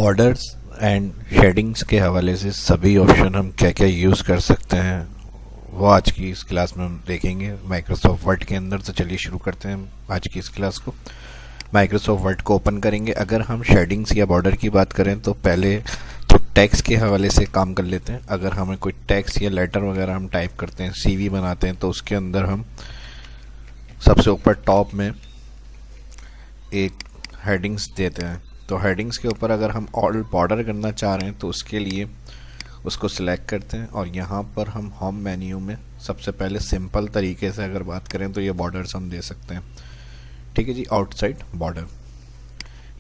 Borders and shadings के हवाले से सभी ऑप्शन हम क्या क्या यूज़ कर सकते हैं वो आज की इस क्लास में हम देखेंगे माइक्रोसॉफ्ट वर्ड के अंदर। तो चलिए शुरू करते हैं आज की इस क्लास को। माइक्रोसॉफ्ट वर्ड को ओपन करेंगे। अगर हम शेडिंग्स या बॉर्डर की बात करें तो पहले तो टेक्स्ट के हवाले से काम कर लेते हैं। अगर हमें कोई टेक्स्ट या लेटर वगैरह हम टाइप करते हैं, सीवी बनाते हैं, तो उसके अंदर हम सबसे ऊपर टॉप में एक हेडिंग्स देते हैं। तो हेडिंग्स के ऊपर अगर हम ऑल बॉर्डर करना चाह रहे हैं तो उसके लिए उसको सिलेक्ट करते हैं और यहाँ पर हम होम मेन्यू में सबसे पहले सिंपल तरीके से अगर बात करें तो ये बॉर्डर्स हम दे सकते हैं। ठीक है जी, आउटसाइड बॉर्डर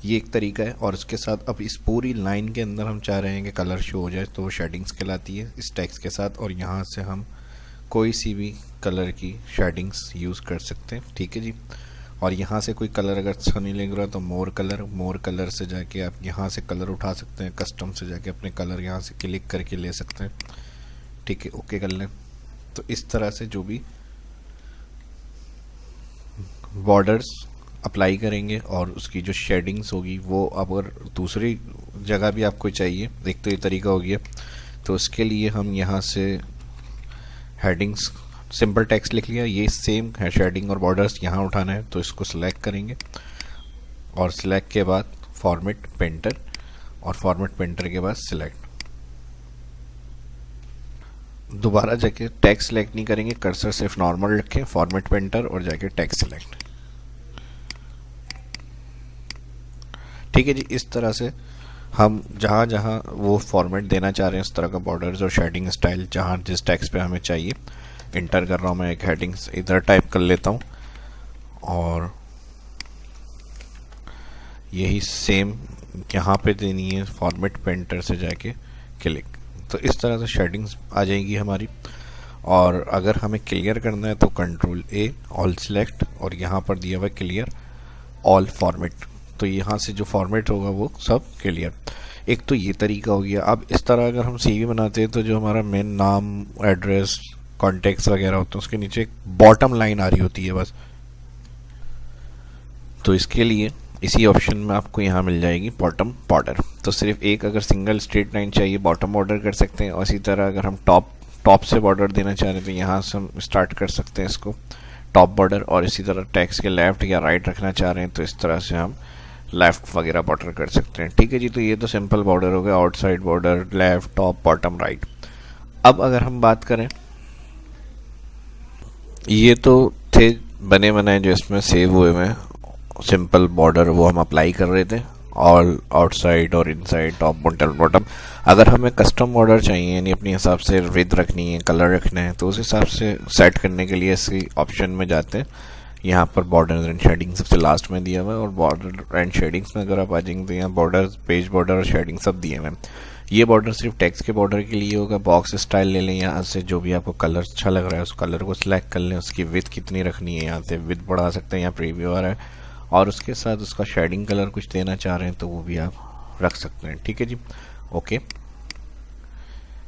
ये एक तरीका है। और इसके साथ अब इस पूरी लाइन के अंदर हम चाह रहे हैं कि कलर शो हो जाए तो वो शेडिंग्स कहलाती है इस टेक्स्ट के साथ। और यहाँ से हम कोई सी भी कलर की शेडिंग्स यूज़ कर सकते हैं। ठीक है जी। और यहाँ से कोई कलर अगर अच्छा नहीं लग रहा तो मोर कलर से जाके आप यहाँ से कलर उठा सकते हैं। कस्टम से जाके अपने कलर यहाँ से क्लिक करके ले सकते हैं। ठीक है, ओके कर लें। तो इस तरह से जो भी बॉर्डर्स अप्लाई करेंगे और उसकी जो शेडिंग्स होगी वो अगर दूसरी जगह भी आपको चाहिए, एक तो ये तरीका हो गया। तो उसके लिए हम यहाँ से हेडिंग्स सिंपल टेक्स्ट लिख लिया, ये सेम है शेडिंग और बॉर्डर्स यहाँ उठाना है तो इसको सिलेक्ट करेंगे और सिलेक्ट के बाद फॉर्मेट पेंटर और फॉर्मेट पेंटर के बाद सिलेक्ट। दोबारा जाके टेक्स्ट सिलेक्ट नहीं करेंगे, कर्सर सिर्फ नॉर्मल रखें, फॉर्मेट पेंटर और जाके टेक्स्ट सिलेक्ट। ठीक है जी। इस तरह से हम जहाँ जहाँ वो फॉर्मेट देना चाह रहे हैं उस तरह का बॉर्डर्स और शेडिंग स्टाइल जहाँ जिस टेक्स्ट पे हमें चाहिए इंटर कर रहा हूँ मैं। एक हेडिंग्स इधर टाइप कर लेता हूँ और यही सेम यहाँ पे देनी है, फॉर्मेट पेंटर से जाके क्लिक। तो इस तरह से शेडिंग्स आ जाएगी हमारी। और अगर हमें क्लियर करना है तो कंट्रोल ए ऑल सिलेक्ट और यहाँ पर दिया हुआ क्लियर ऑल फॉर्मेट। तो यहाँ से जो फॉर्मेट होगा वो सब क्लियर। एक तो ये तरीका हो गया। अब इस तरह अगर हम सीवी बनाते हैं तो जो हमारा मेन नाम, एड्रेस, कॉन्टेक्ट्स वगैरह होते हैं उसके नीचे एक बॉटम लाइन आ रही होती है बस। तो इसके लिए इसी ऑप्शन में आपको यहाँ मिल जाएगी बॉटम बॉर्डर। तो सिर्फ एक अगर सिंगल स्ट्रेट लाइन चाहिए बॉटम बॉर्डर कर सकते हैं। और इसी तरह अगर हम टॉप से बॉर्डर देना चाह रहे हैं तो यहाँ से हम स्टार्ट कर सकते हैं इसको टॉप बॉर्डर। और इसी तरह टेक्स्ट के लेफ्ट या राइट रखना चाह रहे हैं तो इस तरह से हम लेफ्ट वगैरह बॉर्डर कर सकते हैं। ठीक है जी। तो ये तो सिंपल बॉर्डर हो गया, outside border, left, top, bottom, right. अब अगर हम बात करें, ये तो थे बने बनाए जो इसमें सेव हुए में सिंपल बॉर्डर, वो हम अप्लाई कर रहे थे ऑल, आउटसाइड और इनसाइड, टॉप, बॉटम। अगर हमें कस्टम बॉर्डर चाहिए यानी अपने हिसाब से विड्थ रखनी है, कलर रखना है, तो उस हिसाब से सेट करने के लिए इसी ऑप्शन में जाते हैं। यहाँ पर बॉर्डर एंड शेडिंग सबसे लास्ट में दिया हुआ है और बॉर्डर एंड शेडिंग्स में अगर आप आ जाएंगे तो यहाँ बॉर्डर, पेज बॉर्डर और शेडिंग सब दिए हुए हैं। ये बॉर्डर सिर्फ टेक्स्ट के बॉर्डर के लिए होगा। बॉक्स स्टाइल ले लें, यहाँ से जो भी आपको कलर अच्छा लग रहा है उस कलर को सिलेक्ट कर लें। उसकी विड्थ कितनी रखनी है, यहाँ से विड्थ बढ़ा सकते हैं, यहाँ प्रीव्यू आ रहा है। और उसके साथ उसका शेडिंग कलर कुछ देना चाह रहे हैं तो वो भी आप रख सकते हैं। ठीक है जी, ओके।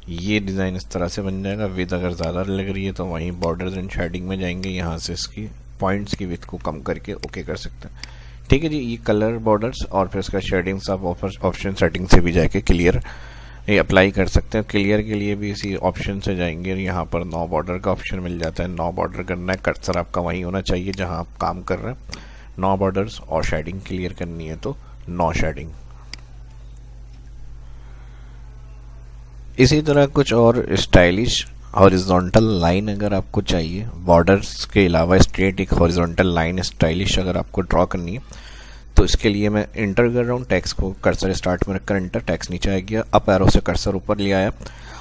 ये डिज़ाइन इस तरह से बन जाएगा। विड्थ अगर ज़्यादा लग रही है तो वहीं बॉर्डर्स एंड शेडिंग में जाएंगे, यहाँ से इसकी पॉइंट्स की विड्थ को कम करके ओके कर सकते हैं। ठीक है जी। ये कलर बॉर्डर्स और फिर उसका शेडिंग्स आप ऑप्शन सेटिंग से भी जाके क्लियर ये अप्लाई कर सकते हैं। क्लियर के लिए भी इसी ऑप्शन से जाएंगे, यहाँ पर नो बॉर्डर का ऑप्शन मिल जाता है। नो बॉर्डर करना है, कर्सर आपका वहीं होना चाहिए जहाँ आप काम कर रहे हैं। नो बॉर्डर्स और शेडिंग क्लियर करनी है तो नो शेडिंग। इसी तरह कुछ और स्टाइलिश हॉरिजॉन्टल लाइन अगर आपको चाहिए, बॉर्डर्स के अलावा स्ट्रेट एक हॉरिजॉन्टल लाइन स्टाइलिश अगर आपको ड्रॉ करनी है तो इसके लिए मैं इंटर कर रहा हूँ। टेक्स्ट को कर्सर स्टार्ट में रखकर इंटर, टेक्स्ट नीचे आ गया, अप एरो से कर्सर ऊपर ले आया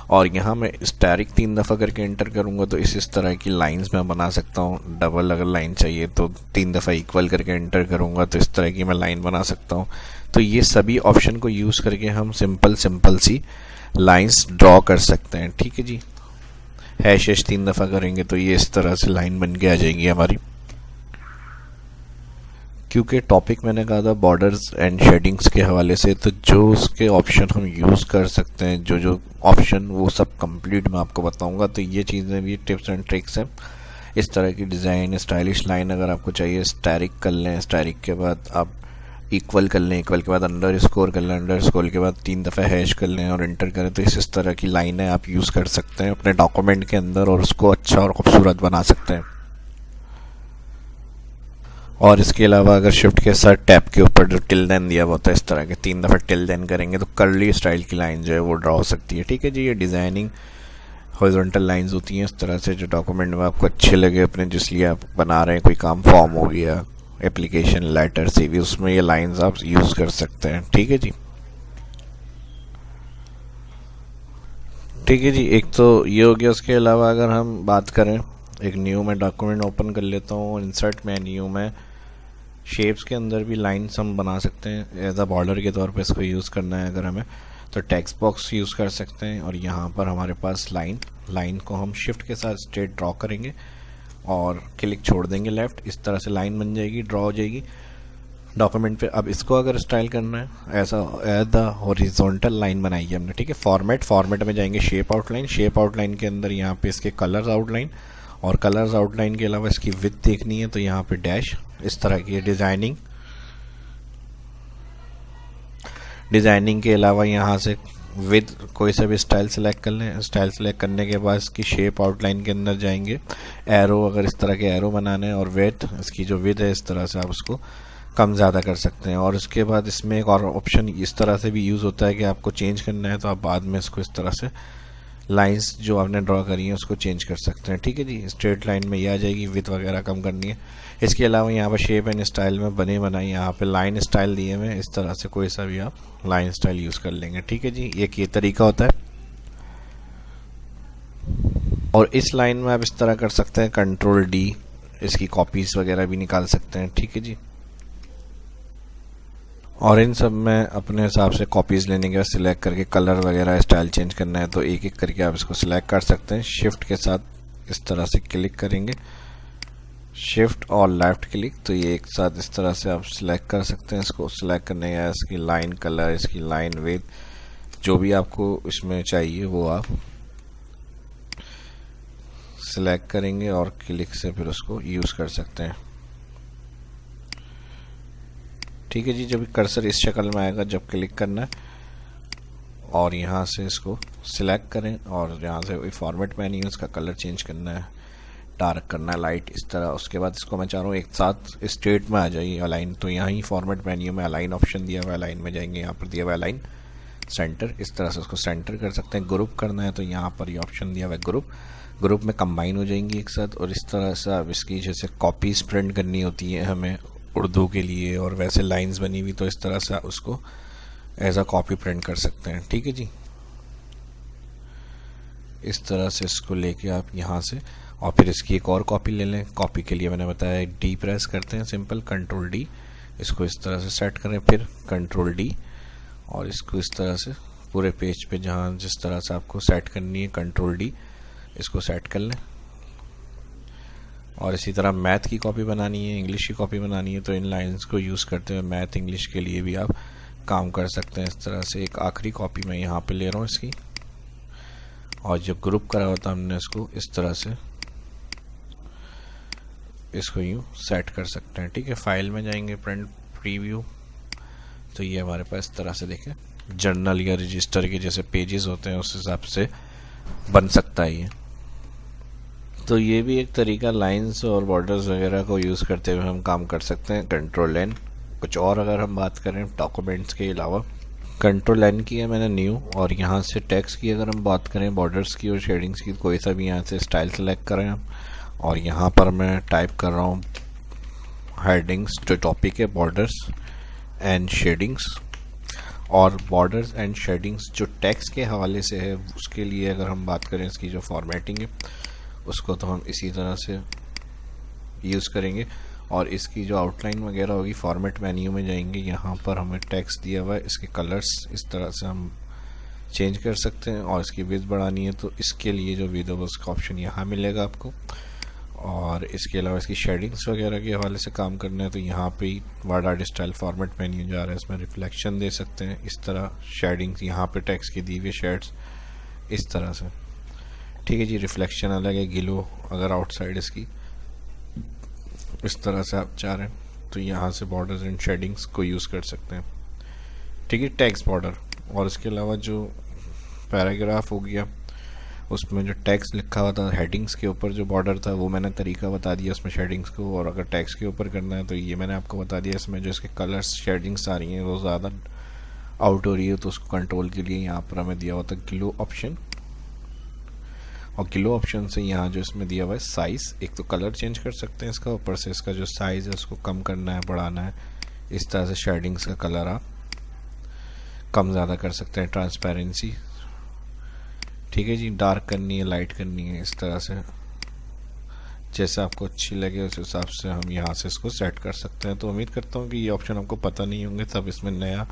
और यहाँ मैं स्टैरिक 3 दफ़ा करके इंटर करूँगा तो इस तरह की लाइंस मैं बना सकता हूँ। डबल अगर लाइन चाहिए तो 3 दफ़ा इक्वल करके इंटर करूँगा तो इस तरह की मैं लाइन बना सकता हूँ। तो ये सभी ऑप्शन को यूज़ करके हम सिंपल सी लाइन्स ड्रॉ कर सकते हैं। ठीक है जी। हैश 3 दफ़ा करेंगे तो ये इस तरह से लाइन बन के आ जाएगी हमारी। क्योंकि टॉपिक मैंने कहा था बॉर्डर्स एंड शेडिंग्स के हवाले से, तो जो उसके ऑप्शन हम यूज़ कर सकते हैं, जो ऑप्शन वो सब कंप्लीट मैं आपको बताऊंगा। तो ये चीज़ें भी टिप्स एंड ट्रिक्स हैं। इस तरह की डिज़ाइन स्टाइलिश लाइन अगर आपको चाहिए स्टैरिक कर लें। स्टैरिक के बाद आप इक्वल कर लें, इक्वल के बाद अंडर स्कोर कर लें, अंडर स्कोर के बाद 3 दफ़ा हैश कर लें और एंटर करें। तो इस तरह की लाइनें आप यूज़ कर सकते हैं अपने डॉक्यूमेंट के अंदर और उसको अच्छा और खूबसूरत बना सकते हैं। और इसके अलावा अगर शिफ्ट के साथ टैब के ऊपर जो टिल देन दिया हुआ होता है, इस तरह के 3 दफ़ा टिल देन करेंगे तो कर्ली स्टाइल की लाइन जो है वो ड्रा हो सकती है। ठीक है जी, ये डिज़ाइनिंग हॉरिजॉन्टल लाइंस होती हैं इस तरह से, जो डॉक्यूमेंट में आपको अच्छे लगे अपने, जिसलिए आप बना रहे हैं, कोई काम फॉर्म हो गया, एप्लीकेशन, लेटर, सीवी, उसमें ये लाइंस आप यूज़ कर सकते हैं। ठीक है जी, ठीक है जी, एक तो ये हो गया। उसके अलावा अगर हम बात करें, एक न्यू में डॉक्यूमेंट ओपन कर लेता हूँ, इंसर्ट में न्यू में शेप्स के अंदर भी लाइंस हम बना सकते हैं एज अ बॉर्डर के तौर पे इसको यूज़ करना है अगर हमें, तो टेक्स्ट बॉक्स यूज़ कर सकते हैं। और यहाँ पर हमारे पास लाइन को हम शिफ्ट के साथ स्ट्रेट ड्रॉ करेंगे और क्लिक छोड़ देंगे लेफ़्ट, इस तरह से लाइन बन जाएगी, ड्रॉ हो जाएगी डॉक्यूमेंट पे। अब इसको अगर स्टाइल करना है, ऐसा एज द हॉरिजॉन्टल लाइन बनाई है हमने। ठीक है, फॉर्मेट में जाएंगे, शेप आउटलाइन के अंदर यहाँ पे इसके कलर्स आउटलाइन, और कलर्स आउटलाइन के अलावा इसकी विड्थ देखनी है तो यहाँ पे डैश, इस तरह की डिज़ाइनिंग के अलावा यहाँ से विद कोई सा भी स्टाइल सेलेक्ट कर लें। स्टाइल सेलेक्ट करने के बाद इसकी शेप आउटलाइन के अंदर जाएंगे, एरो अगर इस तरह के एरो बनाने हैं, और विड्थ, इसकी जो विड्थ है इस तरह से आप उसको कम ज़्यादा कर सकते हैं। और उसके बाद इसमें एक और ऑप्शन इस तरह से भी यूज़ होता है कि आपको चेंज करना है तो आप बाद में इसको इस तरह से लाइंस जो आपने ड्रॉ करी है उसको चेंज कर सकते हैं। ठीक है जी, स्ट्रेट लाइन में ये आ जाएगी, विड्थ वगैरह कम करनी है। इसके अलावा यहाँ पर शेप एंड स्टाइल में बने बनाई यहाँ पे लाइन स्टाइल दिए हुए, इस तरह से कोई सा भी आप लाइन स्टाइल यूज़ कर लेंगे। ठीक है जी, एक ये तरीका होता है। और इस लाइन में आप इस तरह कर सकते हैं, कंट्रोल डी, इसकी कॉपीज़ वगैरह भी निकाल सकते हैं। ठीक है जी, और इन सब में अपने हिसाब से कॉपीज़ लेने के बाद सिलेक्ट करके कलर वगैरह स्टाइल चेंज करना है तो एक एक करके आप इसको सिलेक्ट कर सकते हैं। शिफ्ट के साथ इस तरह से क्लिक करेंगे, शिफ्ट और लेफ़्ट क्लिक, तो ये एक साथ इस तरह से आप सिलेक्ट कर सकते हैं। इसको सिलेक्ट करने के बाद इसकी लाइन कलर, इसकी लाइन विड्थ, जो भी आपको इसमें चाहिए वो आप सिलेक्ट करेंगे और क्लिक से फिर उसको यूज़ कर सकते हैं। ठीक है जी, जब कर्सर इस शक्ल में आएगा, जब क्लिक करना है और यहाँ से इसको सिलेक्ट करें और यहाँ से वही फॉर्मेट में नहीं, उसका कलर चेंज करना है, डार्क करना है, लाइट, इस तरह। उसके बाद इसको मैं चाह रहा हूँ एक साथ स्ट्रेट में आ जाइए अलाइन, तो यहाँ ही फॉर्मेट मेन्यू में अलाइन ऑप्शन दिया हुआ है, अलाइन में जाएंगे, यहाँ पर दिया हुआ है अलाइन सेंटर, इस तरह से उसको सेंटर कर सकते हैं। ग्रुप करना है तो यहाँ पर ये ऑप्शन दिया हुआ है ग्रुप में कंबाइन हो जाएंगी एक साथ। और इस तरह से अब इसकी जैसे कॉपीज़ प्रिंट करनी होती है हमें उर्दू के लिए, और वैसे लाइंस बनी हुई, तो इस तरह से आप उसको एज अ कॉपी प्रिंट कर सकते हैं। ठीक है जी, इस तरह से इसको लेके आप यहाँ से, और फिर इसकी एक और कॉपी ले लें। कॉपी के लिए मैंने बताया डी प्रेस करते हैं, सिंपल कंट्रोल डी, इसको इस तरह से सेट करें, फिर कंट्रोल डी, और इसको इस तरह से पूरे पेज पे जहाँ जिस तरह से आपको सेट करनी है कंट्रोल डी, इसको सेट कर लें। और इसी तरह मैथ की कॉपी बनानी है, इंग्लिश की कॉपी बनानी है, तो इन लाइंस को यूज़ करते हुए मैथ इंग्लिश के लिए भी आप काम कर सकते हैं। इस तरह से एक आखिरी कॉपी मैं यहाँ पे ले रहा हूँ इसकी, और जब ग्रुप करा होता हमने इसको इस तरह से इसको यूँ सेट कर सकते हैं। ठीक है, फाइल में जाएंगे, प्रिंट प्रीव्यू, तो ये हमारे पास इस तरह से देखें जर्नल या रजिस्टर के जैसे पेजेस होते हैं उस हिसाब से बन सकता है ये। तो ये भी एक तरीका, लाइंस और बॉर्डर्स वगैरह को यूज़ करते हुए हम काम कर सकते हैं। कंट्रोल एन, कुछ और अगर हम बात करें डॉक्यूमेंट्स के अलावा, कंट्रोल एन की है मैंने न्यू, और यहाँ से टेक्स्ट की अगर हम बात करें, बॉर्डर्स की और शेडिंग्स की, कोई सा भी यहाँ से स्टाइल सेलेक्ट करें हम, और यहाँ पर मैं टाइप कर रहा हूँ हेडिंग्स, जो टॉपिक है बॉर्डर्स एंड शेडिंग्स। और बॉर्डर्स एंड शेडिंग्स जो टेक्स्ट के हवाले से है, उसके लिए अगर हम बात करें इसकी जो फॉर्मेटिंग है उसको तो हम इसी तरह से यूज़ करेंगे। और इसकी जो आउटलाइन वगैरह होगी, फॉर्मेट मेन्यू में जाएंगे, यहाँ पर हमें टेक्स्ट दिया हुआ है, इसके कलर्स इस तरह से हम चेंज कर सकते हैं। और इसकी विड्थ बढ़ानी है तो इसके लिए जो विड्थ है उसका ऑप्शन यहाँ मिलेगा आपको। और इसके अलावा इसकी शेडिंग्स वगैरह के हवाले से काम करना है तो यहाँ पे ही word art style format menu जा रहा है, इसमें रिफ्लेक्शन दे सकते हैं इस तरह। शेडिंग्स यहाँ पे टेक्स्ट की दी हुई शेड्स इस तरह से। ठीक है जी, रिफ्लेक्शन अलग है, गिलो अगर आउटसाइड इसकी इस तरह से आप चाह रहे हैं। तो यहाँ से बॉर्डर्स एंड शेडिंग्स को यूज़ कर सकते हैं। ठीक है, टेक्स्ट बॉर्डर। और इसके अलावा जो पैराग्राफ हो गया, उसमें जो टेक्स्ट लिखा हुआ था हेडिंग्स के ऊपर जो बॉर्डर था, वो मैंने तरीका बता दिया उसमें शेडिंग्स को। और अगर टेक्स्ट के ऊपर करना है तो ये मैंने आपको बता दिया। इसमें जो इसके कलर्स शेडिंग्स आ रही हैं वो ज़्यादा आउट हो रही है, तो उसको कंट्रोल के लिए यहाँ पर हमें दिया हुआ था ग्लो ऑप्शन। और ग्लो ऑप्शन से यहाँ जो इसमें दिया हुआ है साइज़, एक तो कलर चेंज कर सकते हैं इसका, ऊपर से इसका जो साइज़ है उसको कम करना है, बढ़ाना है। इस तरह से शेडिंग्स का कलर आप कम ज़्यादा कर सकते हैं। ट्रांसपेरेंसी, ठीक है जी, डार्क करनी है, लाइट करनी है, इस तरह से जैसे आपको अच्छी लगे उस हिसाब से हम यहाँ से इसको सेट कर सकते हैं। तो उम्मीद करता हूँ कि ये ऑप्शन आपको पता नहीं होंगे, तब इसमें नया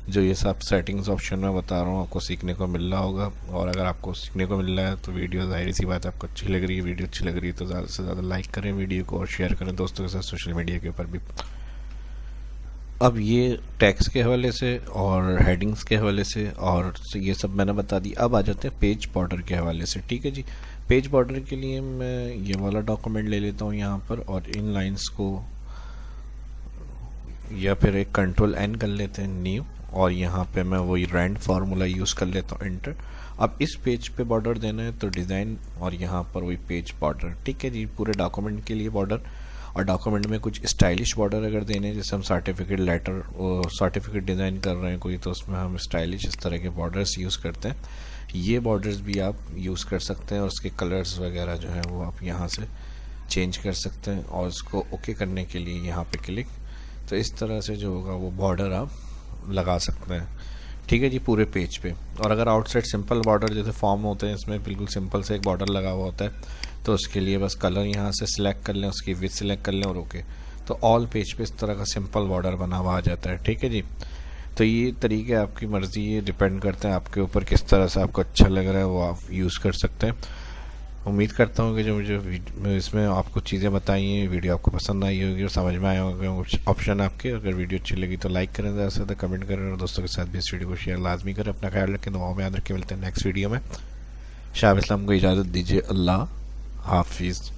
जो ये सब सेटिंग्स ऑप्शन मैं बता रहा हूँ आपको सीखने को मिल रहा होगा। और अगर आपको सीखने को मिल रहा है तो वीडियो जाहिर सी बात है आपको अच्छी लग रही है। वीडियो अच्छी लग रही है तो ज़्यादा से ज़्यादा लाइक करें वीडियो को और शेयर करें दोस्तों के साथ सोशल मीडिया के ऊपर भी। अब ये टैक्स के हवाले से और हेडिंग्स के हवाले से और ये सब मैंने बता दी। अब आ जाते हैं पेज बॉर्डर के हवाले से। ठीक है जी, पेज बॉर्डर के लिए मैं ये वाला डॉक्यूमेंट ले लेता हूँ यहाँ पर, और इन लाइंस को या फिर एक कंट्रोल एन कर लेते हैं, न्यू, और यहाँ पे मैं वही रैंड फार्मूला यूज़ कर लेता हूँ, एंटर। अब इस पेज पे बॉर्डर देना है तो डिज़ाइन और यहाँ पर वही पेज बॉर्डर। ठीक है जी, पूरे डॉक्यूमेंट के लिए बॉर्डर। और डॉक्यूमेंट में कुछ स्टाइलिश बॉर्डर अगर देने, जैसे हम सर्टिफिकेट लेटर सर्टिफिकेट डिज़ाइन कर रहे हैं कोई, तो उसमें हम स्टाइलिश इस तरह के बॉर्डर्स यूज़ करते हैं। ये बॉर्डर्स भी आप यूज़ कर सकते हैं और उसके कलर्स वगैरह जो है वो आप यहाँ से चेंज कर सकते हैं। और उसको ओके करने के लिए यहाँ पे क्लिक, तो इस तरह से जो होगा वो बॉर्डर आप लगा सकते हैं। ठीक है जी, पूरे पेज पे। और अगर आउटसाइड सिंपल बॉर्डर जैसे फॉर्म होते हैं, इसमें बिल्कुल सिंपल से एक बॉर्डर लगा हुआ होता है, तो उसके लिए बस कलर यहाँ से सिलेक्ट कर लें, उसकी विड्थ सिलेक्ट कर लें और ओके, तो ऑल पेज पे इस तरह का सिंपल बॉर्डर बना हुआ आ जाता है। ठीक है जी, तो ये तरीके आपकी मर्ज़ी, ये डिपेंड करते हैं आपके ऊपर किस तरह से आपको अच्छा लग रहा है वो आप यूज़ कर सकते हैं। उम्मीद करता हूँ कि जो मुझे इसमें आपको चीज़ें बताई हैं, वीडियो आपको पसंद आई होगी और समझ में आए होंगे ऑप्शन आपके। अगर वीडियो अच्छी लगी तो लाइक करें, ज़्यादा से ज़्यादा कमेंट करें और दोस्तों के साथ भी इस वीडियो को शेयर लाजमी करें। अपना ख्याल रखें, दुआओं में याद रखें। मिलते हैं नेक्स्ट वीडियो में। शाह इस्लाम को इजाज़त दीजिए। अल्लाह हाफिज़।